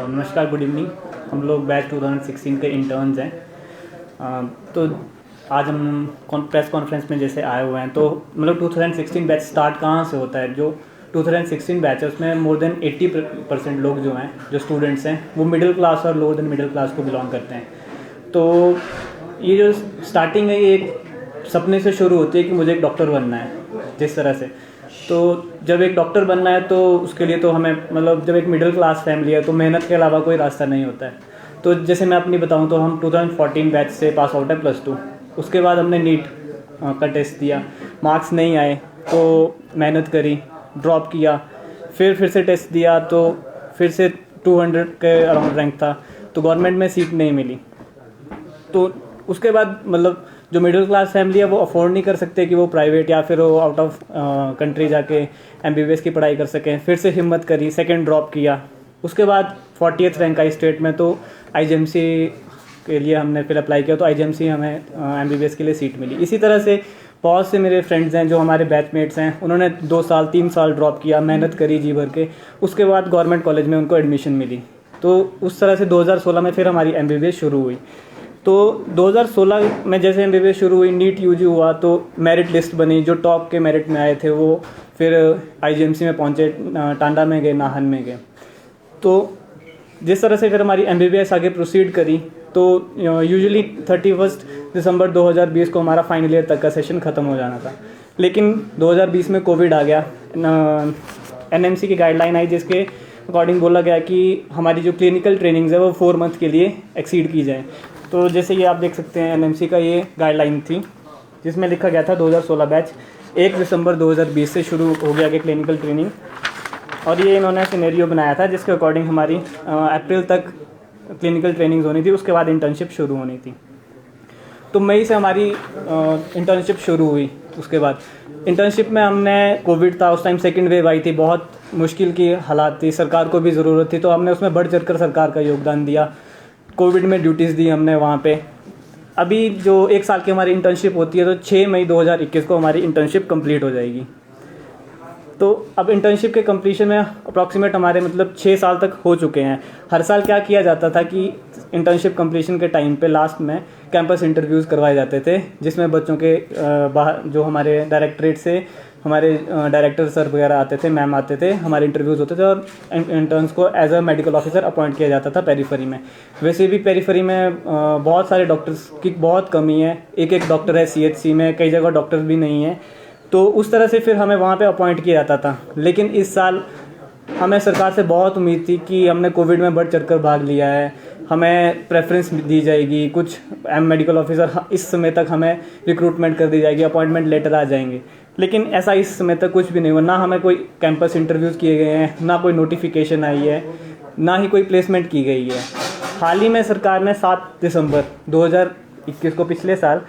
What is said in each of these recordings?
नमस्कार, good evening. हम लोग बैच 2016 के इंटर्न्स हैं। तो आज हम प्रेस कॉन्फ्रेंस में जैसे आए हुए हैं, तो मतलब 2016 बैच स्टार्ट कहाँ से होता है। जो 2016 बैच है उसमें मोर देन 80% लोग जो हैं, जो स्टूडेंट्स हैं, वो मिडिल क्लास और लोअर देन मिडिल क्लास को बिलोंग करते हैं। तो ये जो स्टार्टिंग है ये एक सपने से शुरू होती है कि मुझे एक डॉक्टर बनना है, जिस तरह से। तो जब एक डॉक्टर बनना है तो उसके लिए तो हमें मतलब जब एक मिडिल क्लास फैमिली है तो मेहनत के अलावा कोई रास्ता नहीं होता है। तो जैसे मैं अपनी बताऊं तो हम 2014 बैच से पास आउट है +2। उसके बाद हमने नीट का टेस्ट दिया, मार्क्स नहीं आए तो मेहनत करी, ड्रॉप किया, फिर से टेस्ट दिया तो फिर से 200 के अराउंड रैंक था, तो गवर्नमेंट में सीट नहीं मिली। तो उसके बाद मतलब जो मिडिल क्लास फैमिली है वो अफोर्ड नहीं कर सकते कि वो प्राइवेट या फिर वो आउट ऑफ कंट्री जाके MBBS की पढ़ाई कर सकें। फिर से हिम्मत करी, सेकंड ड्रॉप किया। उसके बाद 40th रैंक आई स्टेट में, तो IGMC के लिए हमने फिर अप्लाई किया, तो IGMC हमें MBBS के लिए सीट मिली। इसी तरह से बहुत से मेरे फ्रेंड्स हैं जो हमारे बैचमेट्स हैं, उन्होंने 2 साल 3 साल ड्रॉप किया, मेहनत करी जी भर के, उसके बाद गवर्नमेंट कॉलेज में उनको एडमिशन मिली। तो उस तरह से 2016 में फिर हमारी MBBS शुरू हुई। तो 2016 में जैसे MBBS शुरू हुई, नीट UG हुआ, तो मेरिट लिस्ट बनी, जो टॉप के मेरिट में आए थे वो फिर IGMC में पहुँचे, टांडा में गए, नाहन में गए। तो जिस तरह से फिर हमारी MBBS आगे प्रोसीड करी, तो यूजुअली 31 दिसंबर 2020 को हमारा फाइनल ईयर तक का सेशन ख़त्म हो जाना था। लेकिन 2020 में कोविड आ गया, NMC की गाइडलाइन आई जिसके अकॉर्डिंग बोला गया कि हमारी जो क्लिनिकल ट्रेनिंग्स है वो 4 मंथ के लिए एक्सीड की जाए। तो जैसे ये आप देख सकते हैं NMC का ये गाइडलाइन थी जिसमें लिखा गया था 2016 बैच 1 दिसंबर 2020 से शुरू हो गया कि क्लिनिकल ट्रेनिंग, और ये इन्होंने सिनेरियो बनाया था जिसके अकॉर्डिंग हमारी अप्रैल तक क्लिनिकल ट्रेनिंग्स होनी थी, उसके बाद इंटर्नशिप शुरू होनी थी। तो मई से हमारी इंटर्नशिप शुरू हुई। उसके बाद इंटर्नशिप में हमने, कोविड था उस टाइम, सेकेंड वेव आई थी, बहुत मुश्किल की हालात थी, सरकार को भी ज़रूरत थी, तो हमने उसमें बढ़ चढ़ कर सरकार का योगदान दिया। कोविड में ड्यूटीज़ दी हमने वहाँ पे। अभी जो 1 साल की हमारी इंटर्नशिप होती है, तो 6 मई 2021 को हमारी इंटर्नशिप कंप्लीट हो जाएगी। तो अब इंटर्नशिप के कंप्लीशन में अप्रॉक्सीमेट हमारे मतलब 6 साल तक हो चुके हैं। हर साल क्या किया जाता था कि इंटर्नशिप कंप्लीशन के टाइम पे लास्ट में कैंपस इंटरव्यूज़ करवाए जाते थे, जिसमें बच्चों के बाहर जो हमारे डायरेक्टरेट से हमारे डायरेक्टर सर वगैरह आते थे, मैम आते थे, हमारे इंटरव्यूज़ होते थे, और इंटर्न्स को as a medical officer appoint किया जाता था पेरीफरी में। वैसे भी पेरीफरी में बहुत सारे डॉक्टर्स की बहुत कमी है, एक डॉक्टर है CHC में, कई जगह डॉक्टर्स भी नहीं है। तो उस तरह से फिर हमें वहाँ पे अपॉइंट किया जाता था। लेकिन इस साल हमें सरकार से बहुत उम्मीद थी कि हमने कोविड में बढ़ चढ़कर भाग लिया है, हमें प्रेफरेंस दी जाएगी, कुछ मेडिकल ऑफिसर इस समय तक हमें रिक्रूटमेंट कर दी जाएगी, अपॉइंटमेंट लेटर आ जाएंगे। लेकिन ऐसा इस समय तक कुछ भी नहीं हुआ। ना हमें कोई कैंपस इंटरव्यूज़ किए गए हैं, ना कोई नोटिफिकेशन आई है, ना ही कोई प्लेसमेंट की गई है। हाल ही में सरकार ने 7 दिसंबर 2021 को, पिछले साल,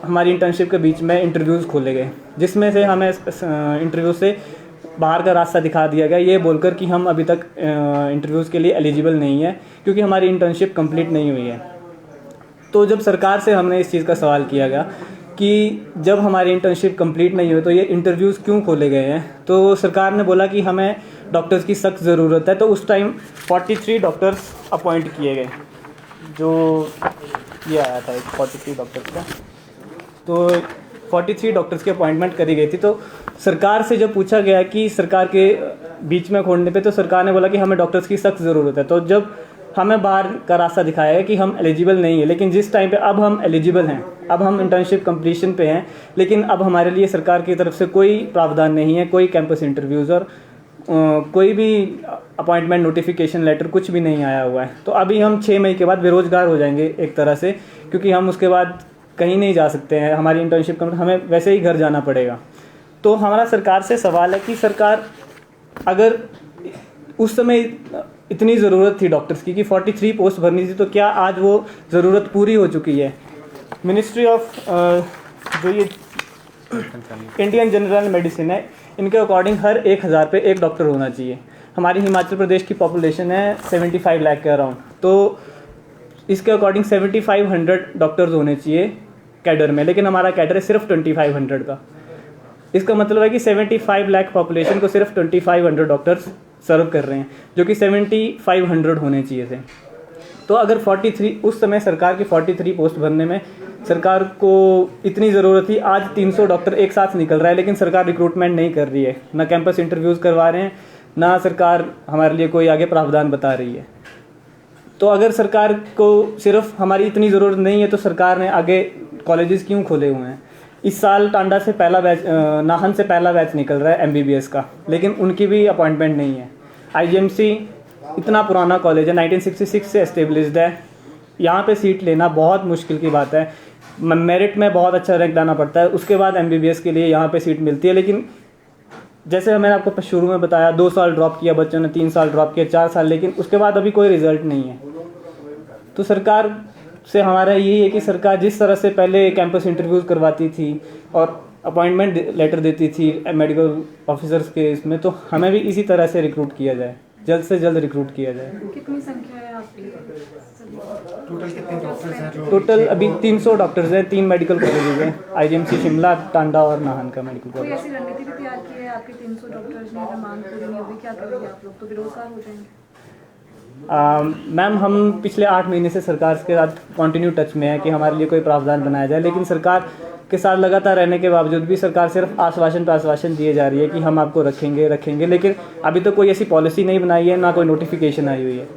हमारी इंटर्नशिप के बीच में इंटरव्यूज़ खोले गए, जिसमें से हमें इंटरव्यू से बाहर का रास्ता दिखा दिया गया, ये बोलकर कि हम अभी तक इंटरव्यूज़ के लिए एलिजिबल नहीं है क्योंकि हमारी इंटर्नशिप कंप्लीट नहीं हुई है। तो जब सरकार से हमने इस चीज़ का सवाल किया गया कि जब हमारी इंटर्नशिप कंप्लीट नहीं हुई तो ये इंटरव्यूज़ क्यों खोले गए हैं, तो सरकार ने बोला कि हमें डॉक्टर्स की सख्त ज़रूरत है। तो उस टाइम 43 डॉक्टर्स अपॉइंट किए गए, जो ये आया था 43 डॉक्टर्स का। तो 43 डॉक्टर्स की अपॉइंटमेंट करी गई थी। तो सरकार से जब पूछा गया कि सरकार के बीच में खोलने पे, तो सरकार ने बोला कि हमें डॉक्टर्स की सख्त ज़रूरत है। तो जब हमें बाहर का रास्ता दिखाया है कि हम एलिजिबल नहीं है, लेकिन जिस टाइम पे अब हम एलिजिबल हैं, अब हम इंटर्नशिप कंप्लीशन पे हैं, लेकिन अब हमारे लिए सरकार की तरफ से कोई प्रावधान नहीं है, कोई कैंपस इंटरव्यूज़ और कोई भी अपॉइंटमेंट नोटिफिकेशन लेटर कुछ भी नहीं आया हुआ है। तो अभी हम 6 मई के बाद बेरोज़गार हो जाएंगे एक तरह से, क्योंकि हम उसके बाद कहीं नहीं जा सकते हैं, हमारी इंटर्नशिप हमें वैसे ही घर जाना पड़ेगा। तो हमारा सरकार से सवाल है कि सरकार, अगर उस समय इतनी ज़रूरत थी डॉक्टर्स की कि 43 पोस्ट भरनी थी, तो क्या आज वो ज़रूरत पूरी हो चुकी है? मिनिस्ट्री ऑफ जो ये इंडियन जनरल मेडिसिन है, इनके अकॉर्डिंग हर 1000 पे 1 डॉक्टर होना चाहिए। हमारी हिमाचल प्रदेश की पॉपुलेशन है 75 लाख के अराउंड, तो इसके अकॉर्डिंग 7500 डॉक्टर्स होने चाहिए कैडर में, लेकिन हमारा कैडर है सिर्फ 2500 का। इसका मतलब है कि 75 लाख पॉपुलेशन को सिर्फ 2500 डॉक्टर्स सर्व कर रहे हैं, जो कि 7500 होने चाहिए थे। तो अगर 43 उस समय सरकार की 43 पोस्ट भरने में सरकार को इतनी ज़रूरत थी, आज 300 डॉक्टर एक साथ निकल रहा है, लेकिन सरकार रिक्रूटमेंट नहीं कर रही है, ना कैंपस इंटरव्यूज़ करवा रहे हैं, ना सरकार हमारे लिए कोई आगे प्रावधान बता रही है। तो अगर सरकार को सिर्फ हमारी इतनी ज़रूरत नहीं है तो सरकार ने आगे कॉलेजेस क्यों खोले हुए हैं? इस साल टांडा से पहला बैच, नाहन से पहला बैच निकल रहा है MBBS का, लेकिन उनकी भी अपॉइंटमेंट नहीं है। IGMC इतना पुराना कॉलेज है, 1966 से एस्टेब्लिश्ड है, यहाँ पे सीट लेना बहुत मुश्किल की बात है। मेरिट में बहुत अच्छा रैंक लाना पड़ता है, उसके बाद MBBS के लिए यहाँ पे सीट मिलती है। लेकिन जैसे मैंने आपको शुरू में बताया, 2 साल ड्रॉप किया बच्चों ने, 3 साल ड्रॉप किया, 4 साल, लेकिन उसके बाद अभी कोई रिजल्ट नहीं है। तो सरकार से हमारा यही है कि सरकार जिस तरह से पहले कैंपस इंटरव्यूज़ करवाती थी और अपॉइंटमेंट लेटर देती थी मेडिकल ऑफिसर्स के इसमें, तो हमें भी इसी तरह से रिक्रूट किया जाए, जल्द से जल्द रिक्रूट किया जाए। कितनी संख्या है आपकी? टोटल कितने डॉक्टर्स हैं? टोटल अभी 300 डॉक्टर्स हैं, 3 मेडिकल कॉलेजेस हैं, IGMC शिमला, टांडा और नाहन का मेडिकल कोई कॉलेज। ऐसी रणनीति भी तैयार की है आपके 300 डॉक्टर्स ने, अगर मांग पूरी नहीं होगी क्या करेंगे आप लोग? तो बेरोजगार हो जाएंगे। मैम, हम पिछले 8 महीने से सरकार के साथ कंटिन्यू टच में है कि हमारे लिए कोई प्रावधान बनाया जाए, लेकिन सरकार के साथ लगातार रहने के बावजूद भी सरकार सिर्फ आश्वासन पर आश्वासन दिए जा रही है कि हम आपको रखेंगे, लेकिन अभी तो कोई ऐसी पॉलिसी नहीं बनाई है, ना कोई नोटिफिकेशन आई हुई है।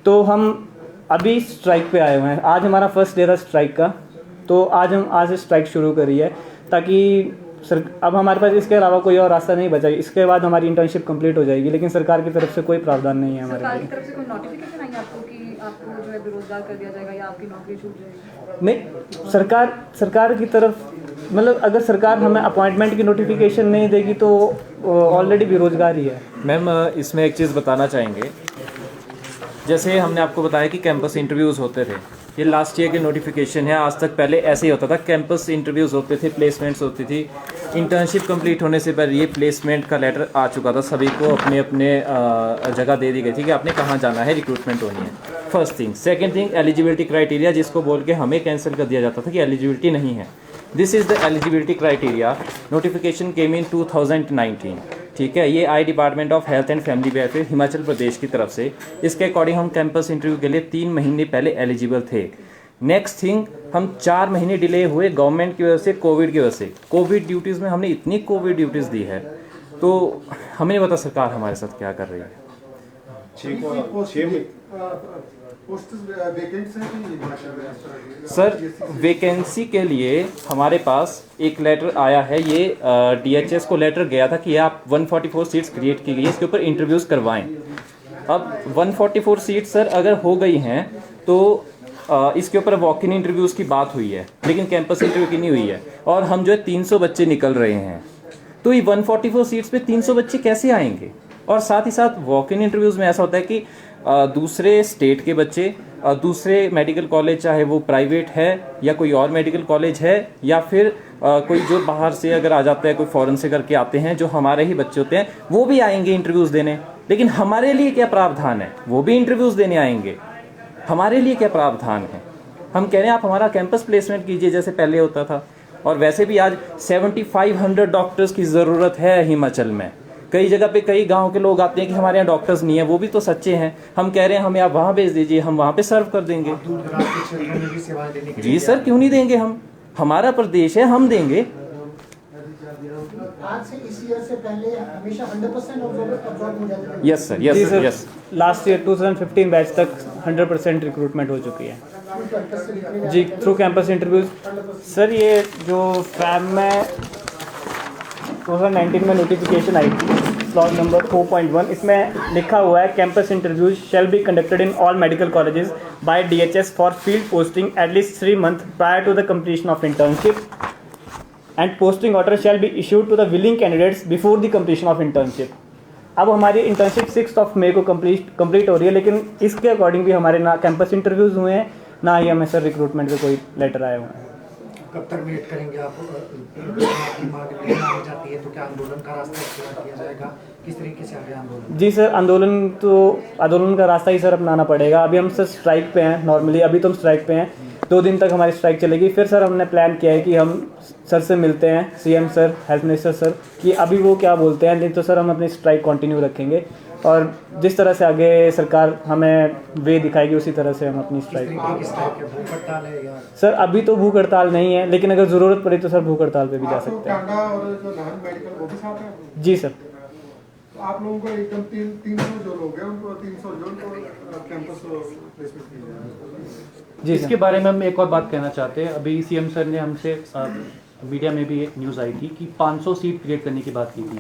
तो हम अभी स्ट्राइक पे आए हुए हैं, आज हमारा फर्स्ट डे था स्ट्राइक का, तो आज से स्ट्राइक शुरू करी है, ताकि अब हमारे पास इसके अलावा कोई और रास्ता नहीं बचा। इसके बाद हमारी इंटर्नशिप कंप्लीट हो जाएगी, लेकिन सरकार की तरफ से कोई प्रावधान नहीं है हमारे सरकार लिए। की तरफ से कोई नोटिफिकेशन आई आपको कि आपको जो है बेरोजगार कर दिया जाएगा या आपकी नौकरी छूट जाएगी? नहीं, सरकार की तरफ, मतलब अगर सरकार हमें अपॉइंटमेंट की नोटिफिकेशन नहीं देगी तो ऑलरेडी बेरोजगार ही है। मैम, इसमें एक चीज़ बताना चाहेंगे, जैसे हमने आपको बताया कि कैंपस इंटरव्यूज़ होते थे, ये लास्ट ईयर के नोटिफिकेशन है। आज तक पहले ऐसे ही होता था, कैंपस इंटरव्यूज़ होते थे, प्लेसमेंट्स होती थी, इंटर्नशिप कंप्लीट होने से पहले ये प्लेसमेंट का लेटर आ चुका था, सभी को अपने अपने जगह दे दी गई थी कि आपने कहाँ जाना है, रिक्रूटमेंट होनी है। First thing. Second thing, eligibility criteria, जिसको बोल के हमें कैंसिल कर दिया जाता था कि एलिजिबिलिटी नहीं है। This is the eligibility criteria. Notification came in 2019, ठीक है। ये आई department of health and family welfare Himachal Pradesh की तरफ से। इसके अकॉर्डिंग हम कैंपस इंटरव्यू के लिए 3 महीने पहले एलिजिबल थे। नेक्स्ट थिंग, हम 4 महीने डिले हुए गवर्नमेंट की वजह से, कोविड की वजह से। कोविड ड्यूटीज़ में हमने इतनी कोविड ड्यूटीज़ दी है, तो हमें नहीं पता सरकार हमारे साथ क्या कर रही है। सर, वैकेंसी के लिए हमारे पास एक लेटर आया है, ये DHS को लेटर गया था कि आप 144 सीट्स क्रिएट की गई है, इसके ऊपर इंटरव्यूज़ करवाएं। अब 144 सीट सर अगर हो गई हैं तो इसके ऊपर वॉक इन इंटरव्यूज़ की बात हुई है, लेकिन कैंपस इंटरव्यू की नहीं हुई है। और हम जो है 300 बच्चे निकल रहे हैं, तो ये 144 सीट्स पे 300 बच्चे कैसे आएंगे? और साथ ही साथ वॉक इन इंटरव्यूज़ में ऐसा होता है कि दूसरे स्टेट के बच्चे, दूसरे मेडिकल कॉलेज, चाहे वो प्राइवेट है या कोई और मेडिकल कॉलेज है, या फिर कोई जो बाहर से अगर आ जाता है, कोई फॉरेन से करके आते हैं, जो हमारे ही बच्चे होते हैं, वो भी आएंगे इंटरव्यूज़ देने। लेकिन हमारे लिए क्या प्रावधान है? वो भी इंटरव्यूज़ देने आएंगे, हमारे लिए क्या प्रावधान है? हम कह रहे हैं आप हमारा कैंपस प्लेसमेंट कीजिए जैसे पहले होता था। और वैसे भी आज 7500 डॉक्टर्स की ज़रूरत है हिमाचल में। कई जगह पे कई गांव के लोग आते हैं कि हमारे यहाँ डॉक्टर्स नहीं है, वो भी तो सच्चे हैं। हम कह रहे हैं हमें आप वहाँ भेज दीजिए, हम वहाँ पे सर्व कर देंगे। जी सर, क्यों नहीं देंगे? हम, हमारा प्रदेश है, हम देंगे। आज से इस ईयर से पहले हमेशा 100% अब्सॉर्ब हो जाते थे। Yes sir, yes sir, yes. Last year 2015 batch तक 100% रिक्रूटमेंट हो चुकी है जी, थ्रू कैंपस इंटरव्यूज। सर, ये जो फैम में 2019 में नोटिफिकेशन आई थी, स्लॉट नंबर 4.1, इसमें लिखा हुआ है campus interviews shall be conducted in all medical colleges by DHS for field posting at least 3 months prior to the completion of internship, and posting order shall be issued to the willing candidates before the completion of internship. अब हमारी internship 6 मई को complete हो रही है, लेकिन इसके according भी हमारे ना कैंपस इंटरव्यूज़ हुए हैं, ना ही हमें सर रिक्रूटमेंट के कोई लेटर आए हुए हैं। कब तक वेट करेंगे आप? आपकी मांग नहीं मानी जाती है तो क्या आंदोलन का रास्ता इख्तियार किया जाएगा? किस तरीके से आगे आंदोलन? जी सर, आंदोलन का रास्ता ही सर अपनाना पड़ेगा। अभी हम सर स्ट्राइक पे हैं, नॉर्मली अभी तो हम स्ट्राइक पे हैं, 2 दिन तक हमारी स्ट्राइक चलेगी। फिर सर हमने प्लान किया है कि हम सर से मिलते हैं, CM sir, health minister sir, कि अभी वो क्या बोलते हैं, नहीं तो सर हम अपनी स्ट्राइक कंटिन्यू रखेंगे। और जिस तरह से आगे सरकार हमें वे दिखाएगी उसी तरह से हम अपनी किस स्ट्राइक। तरीके की स्ट्राइक है, भूख हड़ताल है या सर अभी तो भूख हड़ताल नहीं है, लेकिन अगर ज़रूरत पड़े तो सर भूख हड़ताल पे भी जा सकते हैं। टांडा और जो नाहन मेडिकल वो भी साथ है? जी सर। तो आप लोगों को एकदम 300 जो लोग हैं उनको 300 जो उनको कैंपस प्लेसमेंट की जाए। जी इसके बारे में हम एक और बात कहना चाहते हैं। अभी सीएम सर ने हमसे मीडिया में भी एक न्यूज़ आई थी कि 500 सीट क्रिएट करने की बात की थी,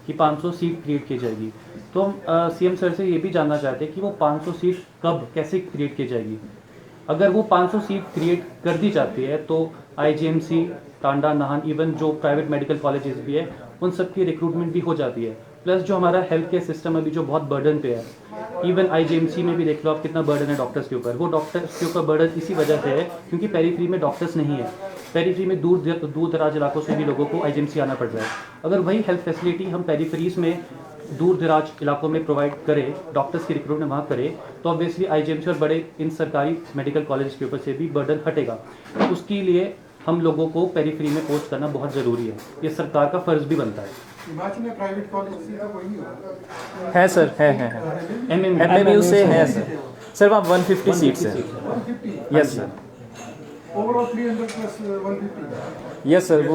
कि 500 सीट क्रिएट की जाएगी। तो हम सीएम सर से ये भी जानना चाहते हैं कि वो 500 सीट कब कैसे क्रिएट की जाएगी। अगर वो 500 सीट क्रिएट कर दी जाती है तो आईजीएमसी, टांडा, नाहन, इवन जो प्राइवेट मेडिकल कॉलेजेस भी है उन सब की रिक्रूटमेंट भी हो जाती है। प्लस जो हमारा हेल्थ केयर सिस्टम अभी जो बहुत बर्डन पे है, इवन आईजीएमसी में भी देख लो आप कितना बर्डन है डॉक्टर्स के ऊपर। वो डॉक्टर्स के ऊपर बर्डन इसी वजह से है क्योंकि पेरीफ्री में डॉक्टर्स नहीं है। पेरीफ्री में दूर दराज इलाकों से भी लोगों को आईजीएमसी आना पड़ रहा है। अगर वही हेल्थ फैसिलिटी हम पेरीफ्रीज में दूर दराज इलाकों में प्रोवाइड करें, डॉक्टर्स की रिक्रूटमेंट वहाँ करें, तो ऑब्वियसली आईजीएमसी और बड़े इन सरकारी मेडिकल कॉलेज के ऊपर से भी बर्डन हटेगा। उसके लिए हम लोगों को पेरीफ्री में पोस्ट करना बहुत ज़रूरी है, ये सरकार का फ़र्ज़ भी बनता है। हिमाचल में प्राइवेट कॉलेज से तो कोई नहीं होगा? है सर, है एमएमयू से है सर। सर वहाँ 150 सीट्स है। 150? Yes sir. Overall 300 plus 150? Yes sir,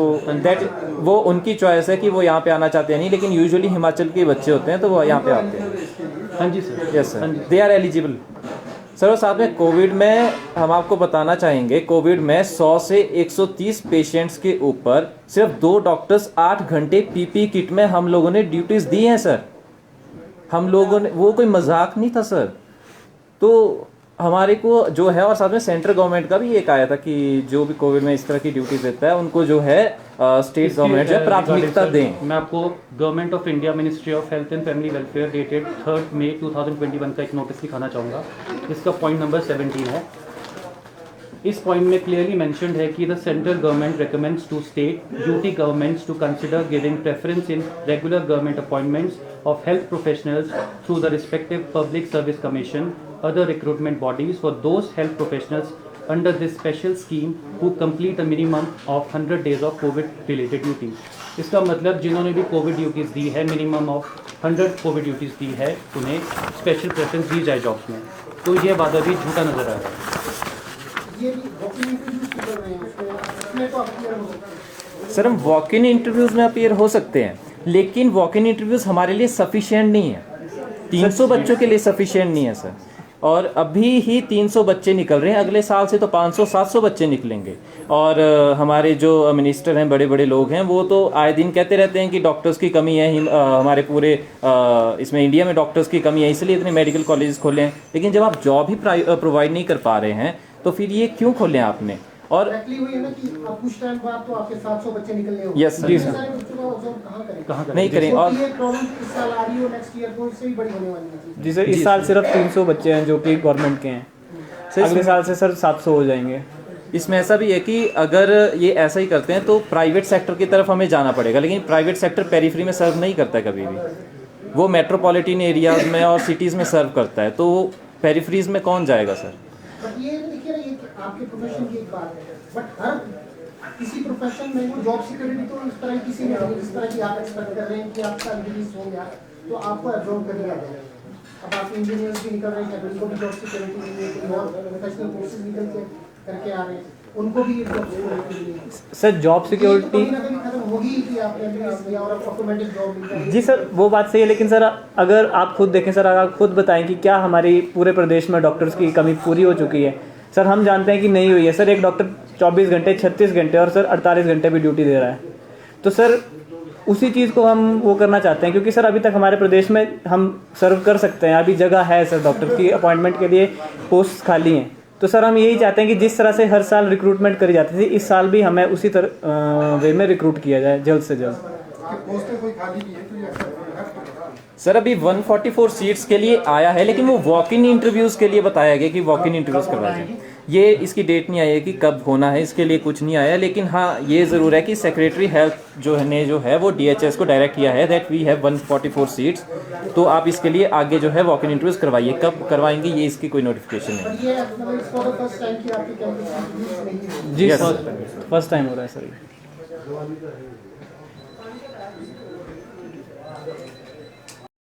वो उनकी चॉइस है कि वो यहाँ पे आना चाहते हैं नहीं, लेकिन यूजुअली हिमाचल के बच्चे होते हैं तो वो यहाँ पे आते हैं। हाँ जी sir. Yes sir, they are eligible. Sir और साथ में कोविड में हम आपको बताना चाहेंगे, कोविड में 100 से 130 पेशेंट्स के ऊपर सिर्फ 2 डॉक्टर्स 8 घंटे पीपी किट में हम लोगों ने ड्यूटीज दी हैं सर। हम लोगों ने, वो कोई मजाक नहीं था सर। तो हमारे को जो है, और साथ में सेंट्रल गवर्नमेंट का भी एक आया था कि जो भी कोविड में इस तरह की ड्यूटी देता है उनको जो है स्टेट गवर्नमेंट जो है प्राथमिकता दें। मैं आपको government of India ministry of health and family welfare dated 3 मई 2021 का एक नोटिस दिखाना चाहूँगा। इसका पॉइंट नंबर 17 है। इस पॉइंट में क्लियरली मेंशन्ड है कि the central government recommends to state duty governments to consider giving preference in regular government appointments of health professionals through the respective public service commission other recruitment bodies for those health professionals under this special scheme who complete a minimum of 100 days of COVID related duties। इसका मतलब जिन्होंने भी Covid duties दी है, minimum of 100 Covid duties दी है, उन्हें special preference दी जाए jobs में। तो ये वादा भी झूठा नज़र आ रहा है। ये वॉकिंग इंटरव्यूज कर रहे हैं उसमें तो आप क्लियर हो सकते हैं। सर हम वॉक इन इंटरव्यूज़ में अपीयर हो सकते हैं, लेकिन वॉक इन इंटरव्यूज़ हमारे लिए सफिशिएंट नहीं है। 300 बच्चों के लिए सफिशिएंट नहीं है सर। और अभी ही 300 बच्चे निकल रहे हैं, अगले साल से तो 500-700 बच्चे निकलेंगे। और हमारे जो मिनिस्टर हैं, बड़े बड़े लोग हैं, वो तो आए दिन कहते रहते हैं कि डॉक्टर्स की कमी है, हमारे पूरे इसमें इंडिया में डॉक्टर्स की कमी है, इसलिए इतने मेडिकल कॉलेजेस खोले हैं। लेकिन जब आप जॉब ही प्रोवाइड नहीं कर पा रहे हैं तो फिर ये क्यों खोले आपने? और एक्चुअली हुई है ना कि अब कुछ टाइम बाद तो आपके 700 बच्चे निकलने होंगे। Yes sir. जी सारे बच्चों का ऑब्जर्व कहाँ करें? नहीं करें। और ये प्रॉब्लम इस साल आ रही हो, नेक्स्ट ईयर को इससे भी बड़ी होने वाली है। जी सर, इस साल सिर्फ 300 बच्चे हैं जो कि गवर्नमेंट के हैं। अगले साल से सर 700 हो जाएंगे। इसमें ऐसा भी है कि अगर ये ऐसा ही करते हैं तो प्राइवेट सेक्टर की तरफ हमें जाना पड़ेगा, लेकिन प्राइवेट सेक्टर पेरीफ्री में सर्व नहीं करता है कभी भी। वो मेट्रोपॉलिटन एरियाज में और सिटीज़ में सर्व करता है, तो पेरीफ्रीज में कौन जाएगा सर? बट ये देखिए ना, ये आपके प्रोफेशन की एक बात है, बट हर किसी प्रोफेशन में वो जॉब सिक्योरिटी तो इस तरह किसी में नहीं, जिस तरह की आप एक्सपेक्ट कर रहे हैं कि आपका रिलीज हो गया तो आपको एब्जॉर्ब कर लिया जाएगा। अब आप इंजीनियर्स भी निकल रहे हैं, उनको भी जॉब सिक्योरिटी नहीं है, कोई और प्रोफेशनल कोर्सेज निकल के करके आ रहे हैं, उनको भी जॉब सिक्योरिटी नहीं है। सर जॉब सिक्योरिटी खत्म होगी कि आपने रिलीज किया और ऑटोमेटिक जॉब मिल जाएगी। जी सर, वो बात सही है, लेकिन सर अगर आप खुद देखें सर, अगर आप खुद बताएं कि क्या हमारी पूरे प्रदेश में डॉक्टर्स की कमी पूरी हो चुकी है? सर हम जानते हैं कि नहीं हुई है सर। एक डॉक्टर 24 घंटे, 36 घंटे और सर 48 घंटे भी ड्यूटी दे रहा है। तो सर उसी चीज़ को हम वो करना चाहते हैं, क्योंकि सर अभी तक हमारे प्रदेश में हम सर्व कर सकते हैं, अभी जगह है सर, डॉक्टर की अपॉइंटमेंट के लिए पोस्ट खाली हैं। तो सर हम यही चाहते हैं कि जिस तरह से हर साल रिक्रूटमेंट करी जाती थी, इस साल भी हमें उसी तरह वे में रिक्रूट किया जाए जल्द से जल्द। पोस्टें कोई खाली नहीं है तो ये एक्सेप्ट सर अभी 144 सीट्स के लिए आया है, लेकिन वो वॉक इन इंटरव्यूज़ के लिए बताया गया कि वॉक इन इंटरव्यूज़ करवाए जाए। ये इसकी डेट नहीं आई है कि कब होना है, इसके लिए कुछ नहीं आया। लेकिन हाँ ये ज़रूर है कि सेक्रेटरी हेल्थ जो है वो DHS को डायरेक्ट किया है दैट वी हैव 144 सीट्स। तो आप इसके लिए आगे जो है वॉक इन इंटरव्यूज़ करवाइए। कब करवाएंगे ये इसकी कोई नोटिफिकेशन नहीं है। ये मतलब इस फॉर द फर्स्ट टाइम कि आपके कैंपस में नहीं है। जी Yes. फर्स्ट टाइम हो रहा है सर।